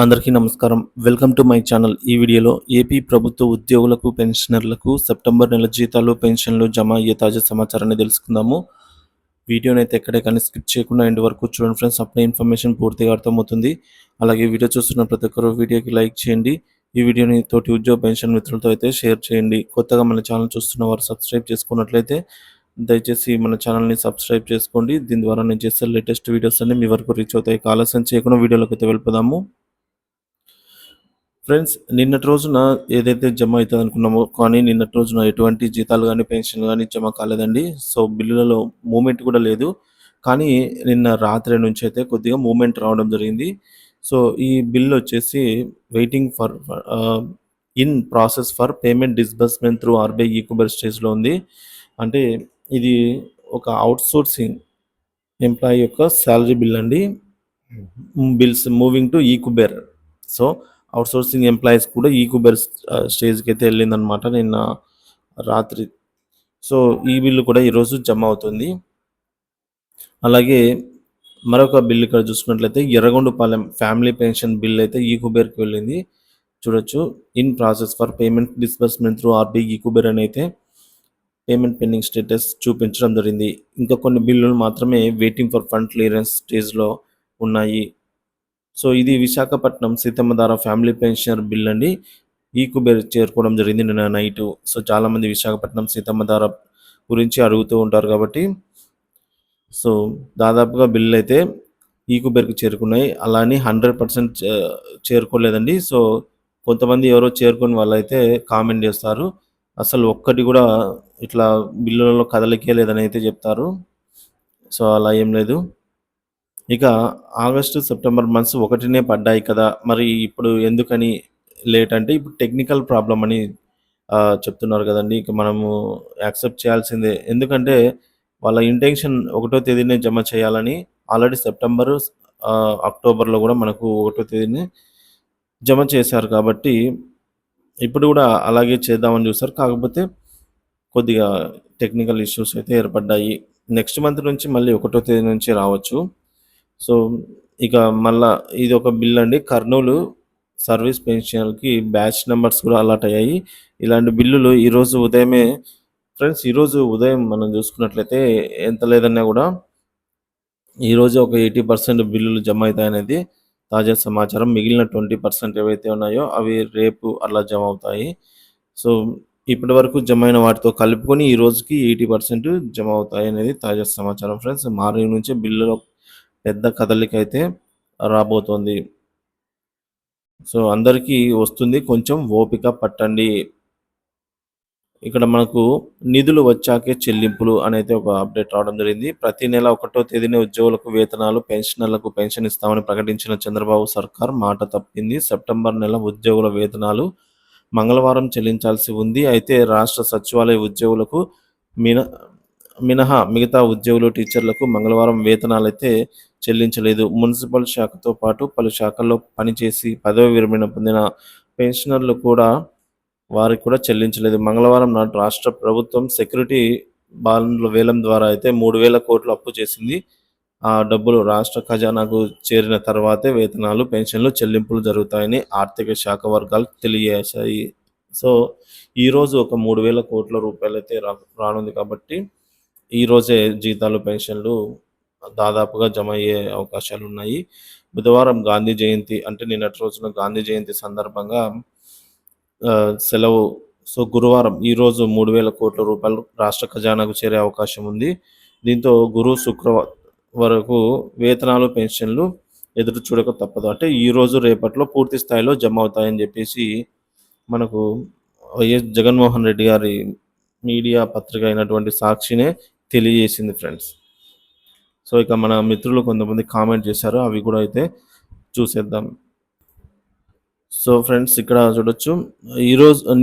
అందరికీ నమస్కారం. Welcome to my channel. ఈ వీడియోలో ఏపీ ప్రభుత్వ ఉద్యోగులకు, పెన్షనర్లకు సెప్టెంబర్ నెల జీతాలు, పెన్షన్లు జమ అయ్యే తాజా సమాచారాన్ని తెలుసుకుందాము. వీడియోనైతే ఎక్కడే కానీ స్కిప్ చేయకుండా ఎండ్ వరకు చూడండి ఫ్రెండ్స్. అప్పుడే ఇన్ఫర్మేషన్ పూర్తిగా అర్థమవుతుంది. అలాగే వీడియో చూస్తున్న ప్రతి ఒక్కరు వీడియోకి లైక్ చేయండి. ఈ వీడియోని తోటి ఉద్యోగ పెన్షన్ మిత్రులతో అయితే షేర్ చేయండి. కొత్తగా మన ఛానల్ చూస్తున్న వారు సబ్స్క్రైబ్ చేసుకున్నట్లయితే దయచేసి మన ఛానల్ని సబ్స్క్రైబ్ చేసుకోండి. దీని ద్వారా నేను చేసే లేటెస్ట్ వీడియోస్ అన్ని మీ వరకు రీచ్ అవుతాయి. ఆలస్యం చేయకుండా వీడియోలోకి అయితే వెళ్ళిపోదాము. ఫ్రెండ్స్, నిన్నటి రోజున ఏదైతే జమ అవుతుంది అనుకున్నామో కానీ నిన్నటి రోజున ఎటువంటి జీతాలు కానీ పెన్షన్లు కానీ జమ కాలేదండి. సో బిల్లులలో మూమెంట్ కూడా లేదు. కానీ నిన్న రాత్రి నుంచి అయితే కొద్దిగా మూమెంట్ రావడం జరిగింది. సో ఈ బిల్ వచ్చేసి waiting for in process for payment disbursement through RBI e Kuber స్టేజ్లో ఉంది. అంటే ఇది ఒక అవుట్సోర్సింగ్ ఎంప్లాయీ యొక్క శాలరీ బిల్ అండి. Bills moving to e Kuber. So outsourcing employees కూడా ఈకుబెర్ స్టేజ్కి అయితే వెళ్ళిందనమాట నిన్న రాత్రి. సో ఈ బిల్లు కూడా ఈరోజు జమ అవుతుంది. అలాగే మరొక బిల్లు ఇక్కడ చూసుకున్నట్లయితే ఎర్రగొండపాలెం ఫ్యామిలీ పెన్షన్ బిల్ అయితే ఈకుబెర్కి వెళ్ళింది. చూడొచ్చు, in process for payment disbursement through RBI e Kuber అని అయితే పేమెంట్ పెండింగ్ స్టేటస్ చూపించడం జరిగింది. ఇంకా కొన్ని బిల్లులు మాత్రమే వెయిటింగ్ ఫర్ ఫండ్ క్లియరెన్స్ స్టేజ్లో ఉన్నాయి. సో ఇది Visakhapatnam Seethammadhara family pensioner bill అండి. ఈకుబెర్ చేరుకోవడం జరిగింది నిన్న నైటు. సో చాలామంది విశాఖపట్నం సీతమ్మధార గురించి అడుగుతూ ఉంటారు కాబట్టి సో దాదాపుగా బిల్లు అయితే ఈకుబెర్కి చేరుకున్నాయి. అలానే 100% చేరుకోలేదండి. సో కొంతమంది ఎవరో చేరుకుని వాళ్ళైతే కామెంట్ చేస్తారు, అసలు ఒక్కటి కూడా ఇట్లా బిల్లులలో కదలికే లేదని అయితే చెప్తారు. సో అలా ఏం లేదు. ఇక ఆగస్టు, సెప్టెంబర్ మంత్స్ ఒకటినే పడ్డాయి కదా! మరి ఇప్పుడు ఎందుకని లేట్ అంటే ఇప్పుడు టెక్నికల్ ప్రాబ్లమ్ అని చెప్తున్నారు కదండీ! ఇక మనము యాక్సెప్ట్ చేయాల్సిందే. ఎందుకంటే వాళ్ళ ఇంటెన్షన్ ఒకటో తేదీనే జమ చేయాలని. ఆల్రెడీ సెప్టెంబరు, అక్టోబర్‌లో కూడా మనకు ఒకటో తేదీనే జమ చేశారు కాబట్టి ఇప్పుడు కూడా అలాగే చేద్దామని చూసారు. కాకపోతే కొద్దిగా టెక్నికల్ ఇష్యూస్ అయితే ఏర్పడ్డాయి. నెక్స్ట్ మంత్ నుంచి మళ్ళీ ఒకటో తేదీ నుంచి రావచ్చు. సో ఇక మళ్ళా ఇదొక బిల్ అండి. కర్నూలు సర్వీస్ పెన్షనర్‌కి బ్యాచ్ నంబర్స్ కూడా అలాట్ అయ్యాయి. ఇలాంటి బిల్లులు ఈరోజు ఉదయమే ఫ్రెండ్స్, ఈరోజు ఉదయం మనం చూసుకున్నట్లయితే ఎంత లేదన్నా కూడా ఈరోజు ఒక 80% బిల్లులు జమ అవుతాయనేది తాజా సమాచారం. మిగిలిన 20% ఏవైతే ఉన్నాయో అవి రేపు అలా జమ అవుతాయి. సో ఇప్పటివరకు జమ అయిన వాటితో కలుపుకొని ఈ రోజుకి 80% జమ అవుతాయి అనేది తాజా సమాచారం ఫ్రెండ్స్. మార్నింగ్ నుంచే బిల్లులో పెద్ద కదలిక అయితే రాబోతోంది. సో అందరికీ వస్తుంది, కొంచెం ఓపిక పట్టండి. ఇక్కడ మనకు నిధులు వచ్చాకే చెల్లింపులు అనేది ఒక అప్డేట్ రావడం జరిగింది. ప్రతి నెల 1వ తేదీనే ఉద్యోగులకు వేతనాలు, పెన్షనర్లకు పెన్షన్ ఇస్తామని ప్రకటించిన చంద్రబాబు సర్కార్ మాట తప్పింది. సెప్టెంబర్ నెల ఉద్యోగుల వేతనాలు మంగళవారం చెల్లించాల్సి ఉంది. అయితే రాష్ట్ర సచివాలయ ఉద్యోగులకు మినహా మిగతా ఉద్యోగులు, టీచర్లకు మంగళవారం వేతనాలైతే చెల్లించలేదు. మున్సిపల్ శాఖతో పాటు పలు శాఖల్లో పనిచేసి పదవి విరమణ పొందిన పెన్షనర్లు కూడా వారికి కూడా చెల్లించలేదు. మంగళవారం నాడు రాష్ట్ర ప్రభుత్వం సెక్యూరిటీ బాండ్ల వేలం ద్వారా అయితే 3,000 కోట్లు అప్పు చేసింది. ఆ డబ్బులు రాష్ట్ర ఖజానాకు చేరిన తర్వాతే వేతనాలు, పెన్షన్లు చెల్లింపులు జరుగుతాయని ఆర్థిక శాఖ వర్గాలు తెలియజేశాయి. సో ఈరోజు ఒక 3,000 కోట్ల రూపాయలైతే రానుంది కాబట్టి ఈరోజే జీతాలు, పెన్షన్లు దాదాపుగా జమ అయ్యే అవకాశాలున్నాయి. బుధవారం గాంధీ జయంతి అంటే నిన్నటి రోజున గాంధీ జయంతి సందర్భంగా సెలవు. సో గురువారం ఈరోజు 3,000 కోట్ల రూపాయలు రాష్ట్ర ఖజానాకు చేరే అవకాశం ఉంది. దీంతో గురు, శుక్రవారం వరకు వేతనాలు, పెన్షన్లు ఎదురు చూడక తప్పదు. అంటే ఈరోజు రేపట్లో పూర్తి స్థాయిలో జమ అవుతాయని చెప్పేసి మనకు వైఎస్ జగన్మోహన్ రెడ్డి గారి మీడియా పత్రిక అయినటువంటి సాక్షినే తెలియజేసింది ఫ్రెండ్స్. సో ఇక మన మిత్రులు కొంతమంది కామెంట్ చేశారు, అవి కూడా అయితే చూసేద్దాం. సో ఫ్రెండ్స్, ఇక్కడ చూడొచ్చు,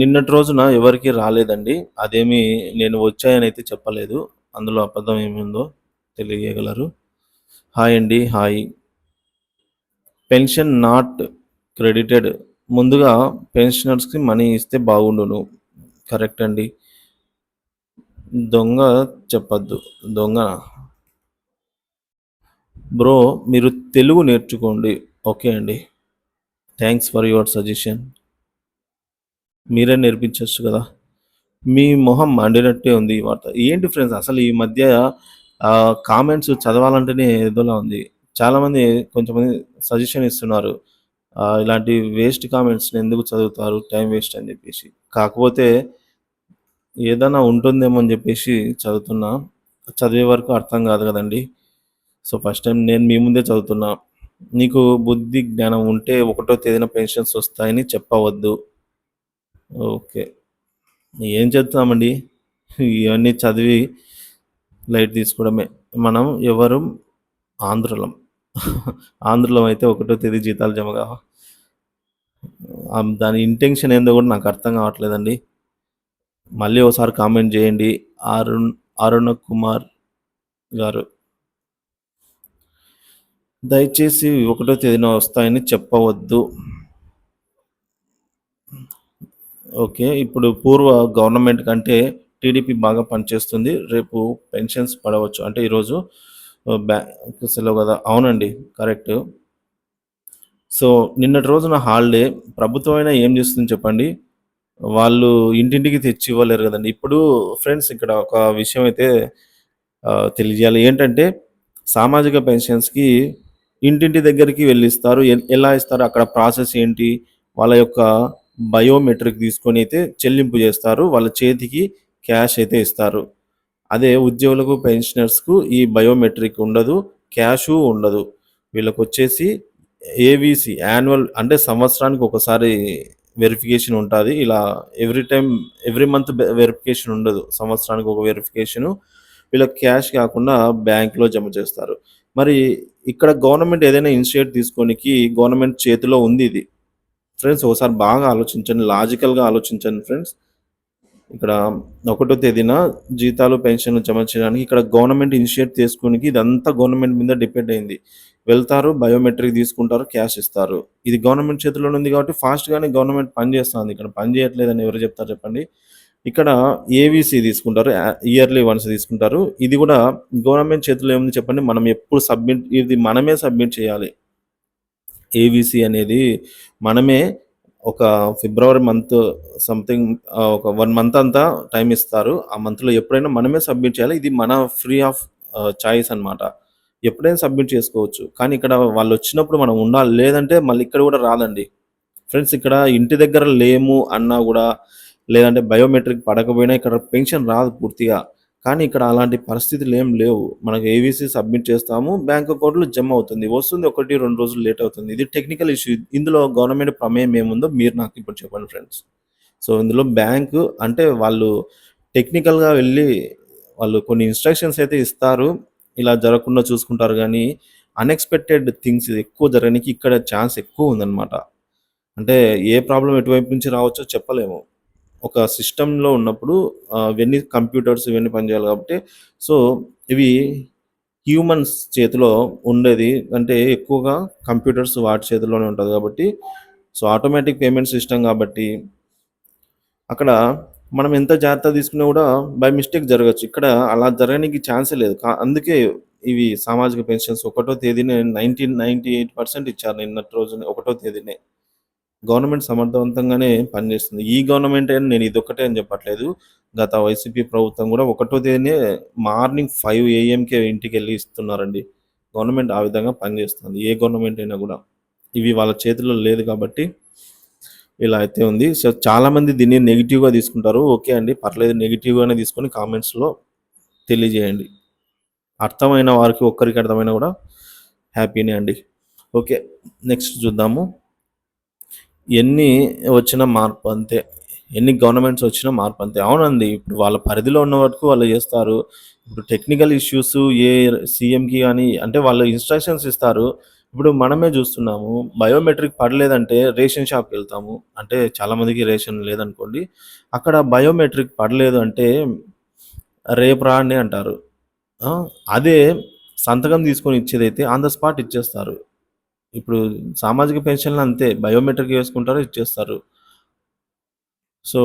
నిన్నటి రోజున ఎవరికి రాలేదండి. అదేమి నేను వచ్చాయని అయితే చెప్పలేదు. అందులో అబద్ధం ఏముందో తెలియగలరు. హాయ్ అండి, హాయ్. Pension not credited. ముందుగా పెన్షనర్స్కి మనీ ఇస్తే బాగుండును. కరెక్ట్ అండి. దొంగ చెప్పద్దు. దొంగ బ్రో, మీరు తెలుగు నేర్చుకోండి. ఓకే అండి. Thanks for your suggestion. మీరే నేర్పించొచ్చు గదా! మీ మొహం మండినట్టే ఉంది ఈ వార్త. ఏంటి ఫ్రెండ్స్ అసలు ఈ మధ్య కామెంట్స్ చదవాలంటేనే ఏదోలా ఉంది. చాలామంది కొంతమంది సజెషన్ ఇస్తున్నారు. ఇలాంటి వేస్ట్ కామెంట్స్‌ని ఎందుకు చదువుతారు? టైమ్ వేస్ట్ అని జెప్పేసి. కాకపోతే ఏదన్నా ఉంటుందేమో అని జెప్పేసి చదువుతున్నా. చదివే వరకు అర్థం గాదు గదండీ! సో, ఫస్ట్ టైమ్ నేను మీ ముందే చదువుతున్నా. నీకు బుద్ధి, జ్ఞానం ఉంటే ఒకటో తేదీన పెన్షన్స్ వస్తాయని చెప్పవద్దు. ఓకే. ఏం చెప్తామండి. ఇవన్నీ చదివి లైట్ తీసుకోవడమే. మనం ఎవరం ఆంధ్రులం. ఆంధ్రులం అయితే ఒకటో తేదీ జీతాలు జమ కావా? దాని ఇంటెన్షన్ ఏందో కూడా నాకు అర్థం కావట్లేదండి. మళ్ళీ ఒకసారి కామెంట్ చేయండి. అరుణ కుమార్ గారు. దయచేసి ఒకటో తేదీన వస్తాయని చెప్పవద్దు. ఓకే. ఇప్పుడు పూర్వ గవర్నమెంట్ కంటే టీడీపీ బాగా పనిచేస్తుంది. రేపు పెన్షన్స్ పడవచ్చు. అంటే ఈరోజు బ్యాంక్ సెలవు గదా! అవునండి. కరెక్టు. సో, నిన్నటి రోజున హాలిడే. ప్రభుత్వమైనా ఏం చేస్తుంది చెప్పండి? వాళ్ళు ఇంటింటికి తెచ్చి ఇవ్వలేరు గదండీ! ఇప్పుడు ఫ్రెండ్స్ ఇక్కడ ఒక విషయం అయితే తెలియజేయాలి. ఏంటంటే సామాజిక పెన్షన్స్‌కి ఇంటింటి దగ్గరికి వెళ్లి ఇస్తారు. ఎలా ఇస్తారు? అక్కడ ప్రాసెస్ ఏంటి? వాళ్ళ యొక్క బయోమెట్రిక్ తీసుకొని అయితే చెల్లింపు జేస్తారు. వాళ్ళ చేతికి క్యాష్ అయితే ఇస్తారు. అదే ఉద్యోగులకు, పెన్షనర్స్‌కు ఈ బయోమెట్రిక్ ఉండదు. క్యాషు ఉండదు. వీళ్ళకొచ్చేసి ఏవీసీ యాన్యువల్ అంటే సంవత్సరానికి ఒకసారి వెరిఫికేషన్ ఉంటాది. ఇలా ఎవ్రీ మంత్ వెరిఫికేషన్ ఉండదు. సంవత్సరానికి ఒక వెరిఫికేషను. వీళ్ళకి క్యాష్ కాకుండా బ్యాంక్‌లో జమ చేస్తారు. మరి ఇక్కడ గవర్నమెంట్ ఏదైనా ఇనిషియేట్ తీసుకోనికి గవర్నమెంట్ చేతిలో ఉంది ఇది. ఫ్రెండ్స్ ఒకసారి బాగా ఆలోచించండి. లాజికల్‌గా ఆలోచించండి ఫ్రెండ్స్. ఇక్కడ ఒకటో తేదీన జీతాలు, పెన్షన్‌లు జమ చేయడానికి ఇక్కడ గవర్నమెంట్ ఇనిషియేట్ చేసుకోనికి ఇదంతా గవర్నమెంట్ మీద డిపెండ్ అయింది. వెళ్తారు, బయోమెట్రిక్ తీసుకుంటారు, క్యాష్ ఇస్తారు. ఇది గవర్నమెంట్ చేతిలోనే ఉంది కాబట్టి ఫాస్ట్‌గానే గవర్నమెంట్ పని చేస్తాంది. ఇక్కడ పని చేయట్లేదని ఎవరు చెప్తారు చెప్పండి? ఇక్కడ ఏవీసీ తీసుకుంటారు. ఇయర్లీ వన్స్ తీసుకుంటారు. ఇది కూడా గవర్నమెంట్ చేతిలో ఏముంది చెప్పండి? మనం ఎప్పుడు ఇది మనమే సబ్మిట్ చేయాలి. ఏవీసీ అనేది మనమే ఒక ఫిబ్రవరి మంత్ సంథింగ్ ఒక 1 మంత్ అంతా టైమ్ ఇస్తారు. ఆ మంత్‌లో ఎప్పుడైనా మనమే సబ్మిట్ చేయాలి. ఇది మన ఫ్రీ ఆఫ్ చాయిస్ అనమాట. ఎప్పుడైనా సబ్మిట్ చేసుకోవచ్చు. కానీ ఇక్కడ వాళ్ళొచ్చినప్పుడు మనం ఉండాలి. లేదంటే మళ్ళీ ఇక్కడ కూడా రాదండి. ఫ్రెండ్స్ ఇక్కడ ఇంటి దగ్గర లేము అన్నా గూడా, లేదంటే బయోమెట్రిక్ పడకపోయినా ఇక్కడ పెన్షన్ రాదు పూర్తిగా. కానీ ఇక్కడ అలాంటి పరిస్థితులేం లేవు. మనకు ఏవీసీ సబ్మిట్ చేస్తాము. బ్యాంక్ అకౌంట్‌లో జమ అవుతుంది. వస్తుంది 1, 2 రోజులు లేట్ అవుతుంది. ఇది టెక్నికల్ ఇష్యూ. ఇందులో గవర్నమెంట్ ప్రమేయం ఏముందో మీరు నాకు ఇప్పుడు చెప్పండి ఫ్రెండ్స్. సో, ఇందులో బ్యాంకు అంటే వాళ్ళు టెక్నికల్‌గా వెళ్లి వాళ్ళు కొన్ని ఇన్‌స్ట్రక్షన్స్ అయితే ఇస్తారు. ఇలా జరగకుండా చూసుకుంటారు గానీ, అన్‌ఎక్స్‌పెక్టెడ్ థింగ్స్ ఎక్కువ జరగనికి ఇక్కడ ఛాన్స్ ఎక్కువ ఉందన్నమాట. అంటే ఏ ప్రాబ్లమ్ ఎటువైపు నుంచి రావచ్చో చెప్పలేము. ఒక సిస్టమ్‌లో ఉన్నప్పుడు ఇవన్నీ కంప్యూటర్స్ ఇవన్నీ పనిచేయాలి కాబట్టి, సో, ఇవి హ్యూమన్స్ చేతిలో ఉండేది అంటే ఎక్కువగా కంప్యూటర్స్ వాటి చేతుల్లోనే ఉంటది కాబట్టి, సో, ఆటోమేటిక్ పేమెంట్ సిస్టమ్ కాబట్టి, అక్కడ మనం ఎంత జాగ్రత్త తీసుకున్నా గూడా బై మిస్టేక్ జరగొచ్చు. ఇక్కడ అలా జరగనీకి ఛాన్సే లేదు. అందుకే ఇవి సామాజిక పెన్షన్స్ ఒకటో తేదీనే 98% ఇచ్చారు నిన్నటి రోజునే ఒకటో తేదీనే. గవర్నమెంట్ సమర్థవంతంగానే పనిచేస్తుంది. ఈ గవర్నమెంటే అని నేను ఇదొక్కటే అని చెప్పట్లేదు. గత వైసీపీ ప్రభుత్వం గూడా ఒకటో తేదీనే మార్నింగ్ 5 ఏఎంకే ఇంటికెళ్ళి ఇస్తున్నారండి. గవర్నమెంట్ ఆ విధంగా పనిచేస్తుంది. ఏ గవర్నమెంట్ అయినా గూడా. ఇవి వాళ్ళ చేతుల్లో లేదు కాబట్టి ఇలా అయితే ఉంది. సో, చాలామంది దీన్ని నెగెటివ్‌గా తీసుకుంటారు. ఓకే అండి. పర్లేదు నెగెటివ్‌గానే తీసుకొని కామెంట్స్‌లో తెలియజేయండి. అర్థమైన వారికి ఒక్కరికి అర్థమైనా గూడా హ్యాపీనే అండి. ఓకే. నెక్స్ట్ చూద్దాము. ఎన్ని వచ్చినా మార్పు అంతే. ఎన్ని గవర్నమెంట్స్ వచ్చినా మార్పు అంతే. అవునండి. ఇప్పుడు వాళ్ళ పరిధిలో ఉన్న వరకు వాళ్ళు చేస్తారు. ఇప్పుడు టెక్నికల్ ఇష్యూస్ ఏ సీఎంకి గాని అంటే వాళ్ళు ఇన్‌స్ట్రక్షన్స్ ఇస్తారు. ఇప్పుడు మనమే చూస్తున్నాము. బయోమెట్రిక్ పడలేదంటే రేషన్ షాప్‌కెళ్తాము. అంటే చాలామందికి రేషన్ లేదనుకోండి. అక్కడ బయోమెట్రిక్ పడలేదు అంటే రేపు రండి అంటారు. ఆ! అదే సంతకం తీసుకొని ఇచ్చేదైతే ఆన్ ద స్పాట్ ఇచ్చేస్తారు. ఇప్పుడు సామాజిక పెన్షన్‌లు అంతే. బయోమెట్రిక్ వేసుకుంటారు, ఇచ్చేస్తారు. సో,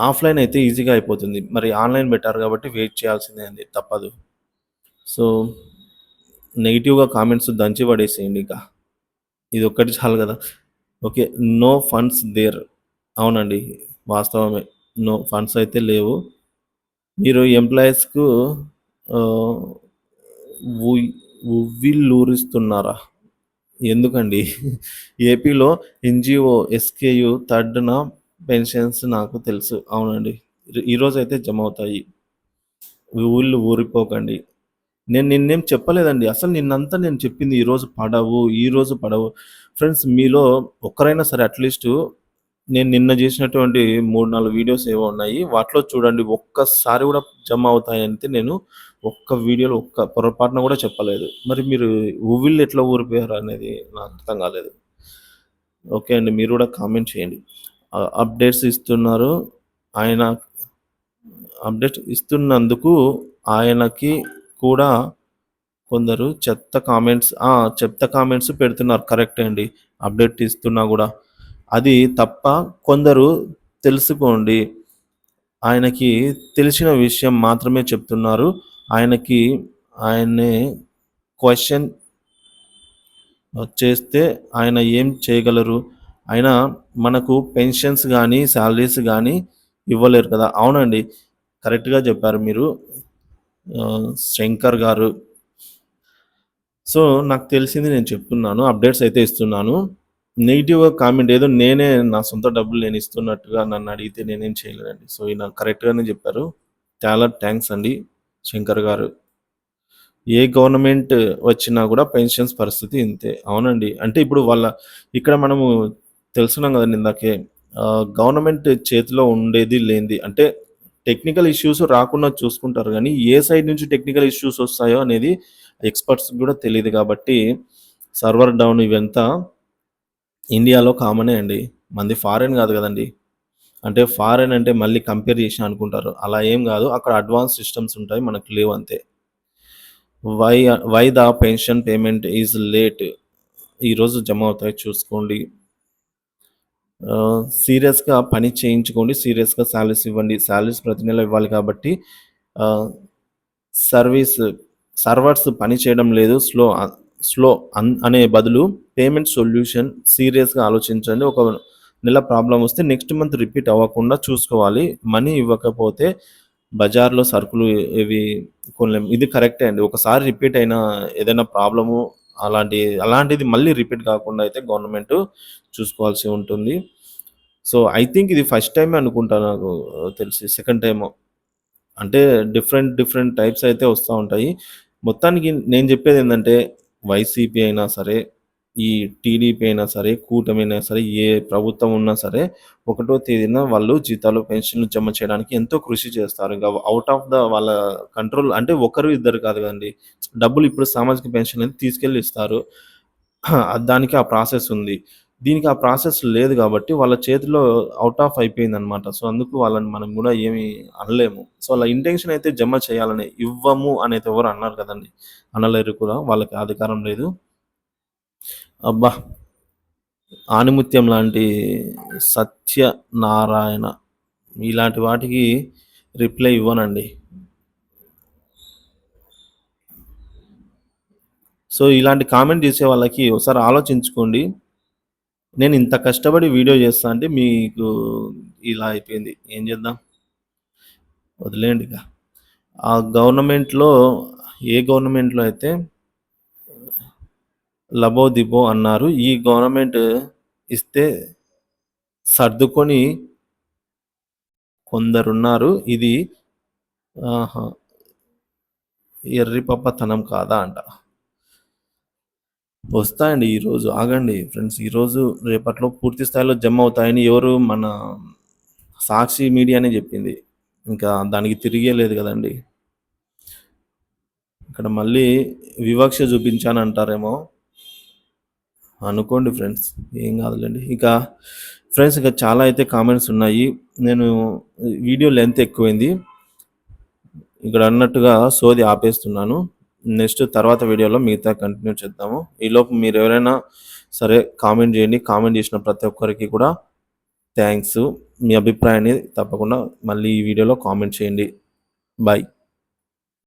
ఆఫ్‌లైన్ అయితే ఈజీగా అయిపోతుంది. మరి ఆన్‌లైన్ పెట్టారు కాబట్టి వెయిట్ చేయాల్సిందే అండి. తప్పదు. సో, నెగెటివ్‌గా కామెంట్స్ దంచి పడేసేయండి ఇక. ఇదొక్కటి చాలు గదా! ఓకే. No funds there. అవునండి. వాస్తవమే. నో ఫండ్స్ అయితే లేవు. మీరు ఎంప్లాయీస్‌కు ఆహ్, ఉయ్ ఉవ్విళ్ళూరిస్తున్నారా? ఎందుకండి? ఏపీలో ఎన్‌జీఓ, ఎస్‌కేయు థర్డ్‌న పెన్షన్స్ నాకు తెలుసు. అవునండి. ఈరోజైతే జమవుతాయి. ఊళ్ళు ఊరిపోకండి. నేను నిన్నేం చెప్పలేదండి. అసలు నిన్నంతా నేను చెప్పింది ఈరోజు పడవు, ఈరోజు పడవు. ఫ్రెండ్స్ మీలో ఒక్కరైనా సరే అట్‌లీస్టు నేను నిన్న జేసినటువంటి 3, 4 వీడియోస్ ఏవో ఉన్నాయి. వాటిలో చూడండి ఒక్కసారి గూడా జమ అవుతాయంటే నేను ఒక్క వీడియోలో ఒక్క పొరపాటున గూడా చెప్పలేదు. మరి మీరు ఊవిళ్ళు ఎట్లా ఊరిపోయారనేది నాకు అర్థం గాలేదు. ఓకే అండి. మీరు గూడా కామెంట్ చేయండి. అప్డేట్స్ ఇస్తున్నారు. ఆయన అప్డేట్ ఇస్తున్నందుకు ఆయనకి కూడా కొందరు చెత్త కామెంట్స్ పెడుతున్నారు. కరెక్టే అండి. అప్డేట్ ఇస్తున్నా గూడా. అది తప్ప కొందరు తెలుసుకోండి. ఆయనకి తెలిసిన విషయం మాత్రమే చెప్తున్నారు. ఆయనకి ఆయన్నే క్వెషన్ చేస్తే ఆయన ఏం చేయగలరు? ఆయన మనకు పెన్షన్స్ గానీ, సాలరీస్ గానీ ఇవ్వలేరు కదా! అవునండి. కరెక్ట్‌గా చెప్పారు మీరు. శంకర్ గారు. సో, నాకు తెలిసింది నేను చెప్తున్నాను. అప్డేట్స్ అయితే ఇస్తున్నాను. నెగెటివ్‌గా కామెంట్ ఏదో నేనే నా సొంత డబ్బులు నేను ఇస్తున్నట్టుగా నన్నడిగితే నేనేం చేయలేనండి. సో, ఈయన కరెక్ట్‌గానే చెప్పారు. చాలా థాంక్స్ అండి శంకర్ గారు. ఏ గవర్నమెంట్ వచ్చినా గూడా పెన్షన్స్ పరిస్థితి ఇంతే. అవునండి. అంటే ఇప్పుడు ఇక్కడ మనము తెలుసుకున్నాం గదండీ ఇందాకే. గవర్నమెంట్ చేతిలో ఉండేది లేనిది అంటే టెక్నికల్ ఇష్యూస్ రాకుండా చూసుకుంటారు గానీ, ఏ సైడ్ నుంచి టెక్నికల్ ఇష్యూస్ ఒస్తాయో అనేది ఎక్స్‌పర్ట్స్‌కి గూడా తెలీదు గాబట్టి, సర్వర్ డౌన్ ఇవంతా ఇండియాలో కామనే అండి. మనది ఫారెన్ గాదు గదండీ. అంటే ఫారెన్ అంటే మళ్ళీ కంపేర్ జేసి అనుకుంటారు. అలా ఏం గాదు. అక్కడ అడ్వాన్స్ సిస్టమ్స్ ఉంటాయి. మనకు లేవు అంతే. Why why the pension payment is late. ఈరోజు జమ అవుతాయి చూసుకోండి. సీరియస్‌గా పని చేయించుకోండి. సీరియస్‌గా సాలరీస్ ఇవ్వండి. సాలరీస్ ప్రతి నెల ఇవ్వాలి కాబట్టి ఆహ్, సర్వీస్ సర్వర్స్ పని చేయడం లేదు. స్లో అనే బదులు పేమెంట్ సొల్యూషన్ సీరియస్‌గా ఆలోచించండి. ఒక నెల ప్రాబ్లమ్ వస్తే నెక్స్ట్ మంత్ రిపీట్ అవ్వకుండా చూసుకోవాలి. మనీ ఇవ్వకపోతే బజార్‌లో సరుకులు ఇవి కొనలేం. ఇది కరెక్టే అండి. ఒకసారి రిపీట్ అయిన ఏదైనా ప్రాబ్లము అలాంటిది మళ్ళీ రిపీట్ కాకుండా అయితే గవర్నమెంటు చూసుకోవాల్సి ఉంటుంది. సో, ఐ థింక్ ఇది ఫస్ట్ టైమే అనుకుంటా నాకు తెలిసి. సెకండ్ టైమో. అంటే డిఫరెంట్ టైప్స్ అయితే వస్తా ఉంటాయి. మొత్తానికి నేను జెప్పేదేందంటే వైసీపీ అయినా సరే, ఈ టీడీపీ అయినా సరే, కూటమైనా సరే, ఏ ప్రభుత్వం ఉన్నా సరే, ఒకటో తేదీన వాళ్ళు జీతాలు, పెన్షన్‌లు జమ చేయడానికి ఎంతో కృషి చేస్తారు. ఇంక ఔట్ ఆఫ్ వాళ్ళ కంట్రోల్ అంటే ఒకరు, ఇద్దరు కాదు గదండీ. డబ్బులు ఇప్పుడు సామాజిక పెన్షన్ అనేది తీసుకెళ్ళి ఇస్తారు. దానికి ఆ ప్రాసెస్ ఉంది. దీనికి ఆ ప్రాసెస్ లేదు గాబట్టి, వాళ్ళ చేతిలో ఔట్ ఆఫ్ అయిపోయిందనమాట. సో, అందుకు వాళ్ళని మనం గూడా ఏమి అనలేము. సో, వాళ్ళ ఇంటెన్షన్ అయితే జమ చేయాలని. ఇవ్వము అనైతే ఎవరు అనరు కదండీ. అనలేరు కూడా. వాళ్ళకి అధికారం లేదు. అబ్బా! ఆణిముత్యం లాంటి సత్యనారాయణ ఇలాంటి వాటికి రిప్లై ఇవ్వనండి. సో, ఇలాంటి కామెంట్ చేసే వాళ్ళకి ఒకసారి ఆలోచించుకోండి. నేను ఇంత కష్టపడి వీడియో చేస్తా అంటే మీకు ఇలా అయిపోయింది. ఏం చేద్దాం? వదిలేయండి ఇక. ఆ గవర్నమెంట్‌లో ఏ గవర్నమెంట్‌లో అయితే లబోదిబో అన్నారు. ఈ గవర్నమెంట్ ఇస్తే సర్దుకొని కొందరున్నారు. ఇది ఆహా! ఎర్రిపప్పతనం కాదా అంట. వస్తాయండి ఈరోజు. ఆగండి ఫ్రెండ్స్. ఈరోజు, రేపట్లో పూర్తి స్థాయిలో జమ అవుతాయని ఎవరు మన సాక్షి మీడియానే జెప్పింది. ఇంకా దానికి తిరిగే లేదు గదండీ. ఇక్కడ మళ్ళీ వివక్ష చూపించానంటారేమో. అనుకోండి ఫ్రెండ్స్. ఏం గాదులెండి. ఇక చాలా అయితే కామెంట్స్ ఉన్నాయి. నేను వీడియో లెంత్ ఎక్కువైంది. ఇక్కడ అన్నట్టుగా సోది ఆపేస్తున్నాను. నెక్స్ట్ తర్వాత వీడియోలో మిగతా కంటిన్యూ చేద్దాము. ఈలోపు మీరెవరైనా సరే కామెంట్ జేయండి. కామెంట్ జేసిన ప్రతి ఒక్కరికి కూడా థాంక్సు. మీ అభిప్రాయాన్ని తప్పకుండా మళ్ళీ ఈ వీడియోలో కామెంట్ చేయండి. బాయ్.